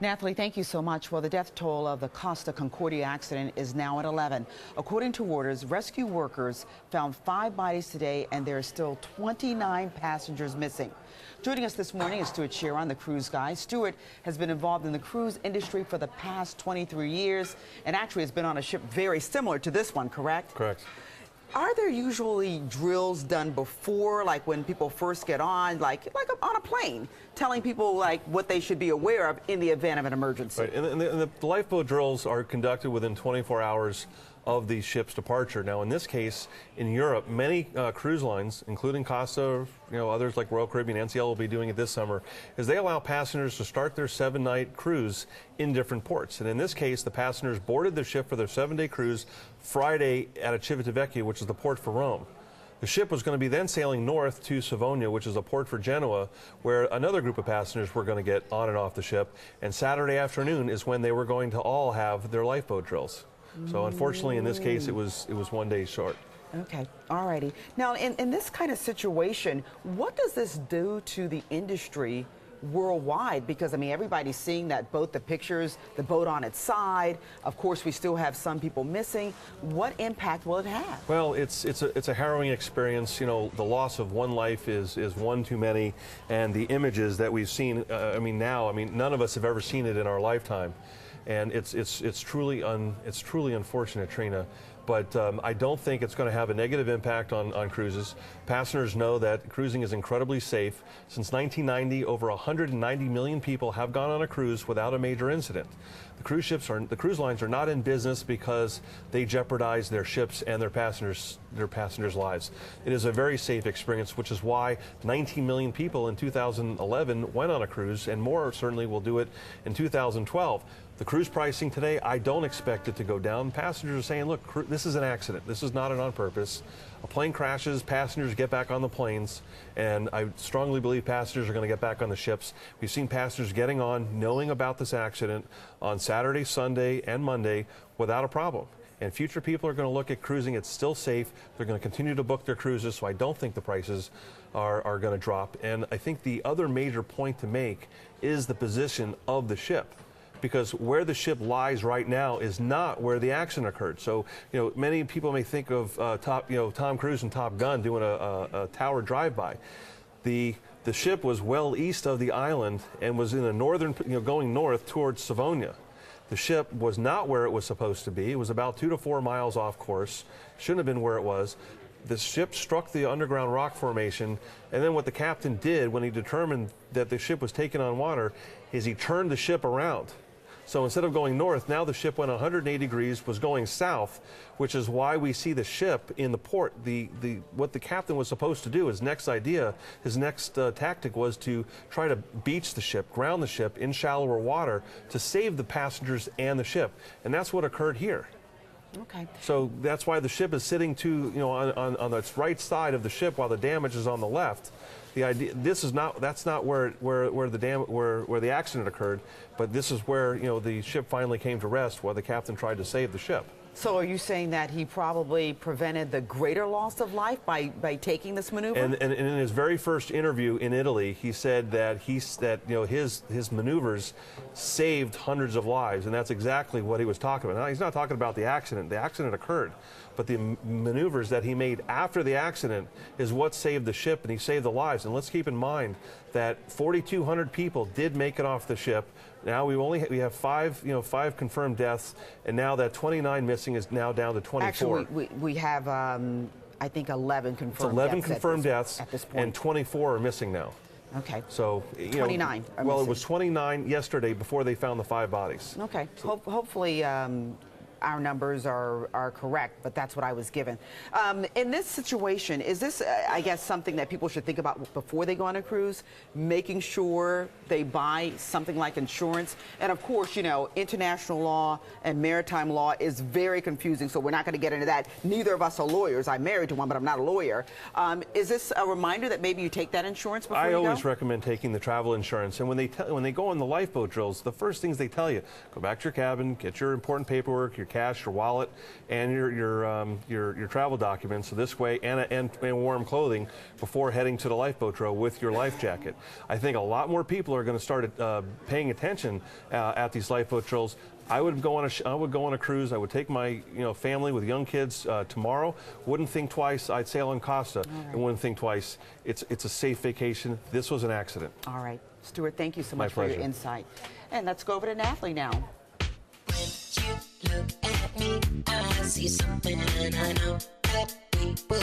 Nathalie, thank you so much. Well, the death toll of the Costa Concordia accident is now at 11. According to Reuters, rescue workers found 5 bodies today, and there are still 29 passengers missing. Joining us this morning is Stewart Chiron, the cruise guy. Stewart has been involved in the cruise industry for the past 23 years, and actually has been on a ship very similar to this one, correct? Correct. Are there usually drills done before, like when people first get on, like on a plane, telling people like what they should be aware of in the event of an emergency? Right, and the lifeboat drills are conducted within 24 hours of the ship's departure. Now, in this case, in Europe, many cruise lines, including Costa, others like Royal Caribbean, NCL will be doing it this summer, is they allow passengers to start their 7-night cruise in different ports. And in this case, the passengers boarded the ship for their 7-day cruise Friday at Civitavecchia, which is the port for Rome. The ship was going to be then sailing north to Savona, which is a port for Genoa, where another group of passengers were going to get on and off the ship. And Saturday afternoon is when they were going to all have their lifeboat drills. So unfortunately, in this case, it was 1 day short. Okay, all righty. Now, in this kind of situation, what does this do to the industry worldwide? Because, I mean, everybody's seeing that boat, the pictures, the boat on its side. Of course, we still have some people missing. What impact will it have? Well, it's a harrowing experience. The loss of one life is one too many, and the images that we've seen. None of us have ever seen it in our lifetime. And it's truly unfortunate, Trina. But I don't think it's going to have a negative impact on cruises. Passengers know that cruising is incredibly safe. Since 1990, over 190 million people have gone on a cruise without a major incident. The cruise lines are not in business because they jeopardize their ships and their passengers' lives. It is a very safe experience, which is why 19 million people in 2011 went on a cruise, and more certainly will do it in 2012. The cruise pricing today, I don't expect it to go down. Passengers are saying, look, this is an accident. This is not an on purpose. A plane crashes, passengers get back on the planes, and I strongly believe passengers are going to get back on the ships. We've seen passengers getting on, knowing about this accident on Saturday, Sunday, and Monday without a problem. And future people are going to look at cruising. It's still safe. They're going to continue to book their cruises, so I don't think the prices are going to drop. And I think the other major point to make is the position of the ship, because where the ship lies right now is not where the accident occurred. So, many people may think of Tom Cruise and Top Gun doing a tower drive-by. The ship was well east of the island and was in a northern, going north towards Savona. The ship was not where it was supposed to be. It was about 2 to 4 miles off course. Shouldn't have been where it was. The ship struck the underground rock formation, and then what the captain did when he determined that the ship was taking on water is he turned the ship around. So instead of going north, now the ship went 180 degrees, was going south, which is why we see the ship in the port. What the captain was supposed to do, his next tactic was to try to beach the ship, ground the ship in shallower water to save the passengers and the ship. And that's what occurred here. Okay. So that's why the ship is sitting on its right side of the ship while the damage is on the left. The idea, that's not where the accident occurred, but this is where the ship finally came to rest while the captain tried to save the ship. So are you saying that he probably prevented the greater loss of life by taking this maneuver? And in his very first interview in Italy, he said that his maneuvers saved hundreds of lives, and that's exactly what he was talking about. Now, he's not talking about the accident. The accident occurred, but the maneuvers that he made after the accident is what saved the ship, and he saved the lives. And let's keep in mind that 4,200 people did make it off the ship. Now we have 5 confirmed deaths, and now that 29 missing is now down to 24. Actually, we have I think 11 confirmed. It's 11 deaths confirmed deaths at this point, and 24 are missing now. Okay. So 29. Well, it was 29 yesterday before they found the 5 bodies. Okay. So, hopefully our numbers are correct, but that's what I was given. In this situation, is this, I guess, something that people should think about before they go on a cruise, making sure they buy something like insurance? And of course, international law and maritime law is very confusing, so we're not going to get into that. Neither of us are lawyers. I'm married to one, but I'm not a lawyer. Is this a reminder that maybe you take that insurance before you go? I always recommend taking the travel insurance. And when they go on the lifeboat drills, the first things they tell you, go back to your cabin, get your important paperwork, your cash, your wallet, and your travel documents this way, and warm clothing before heading to the lifeboat row with your life jacket. I think a lot more people are going to start paying attention at these lifeboat shows. I would go on a cruise. I would take my family with young kids tomorrow. Wouldn't think twice. I'd sail on Costa and wouldn't think twice. It's a safe vacation. This was an accident. All right, Stewart, thank you so much My for your pleasure. insight. And let's go over to Natalie now. When you look at me, I see something, and I know that we will.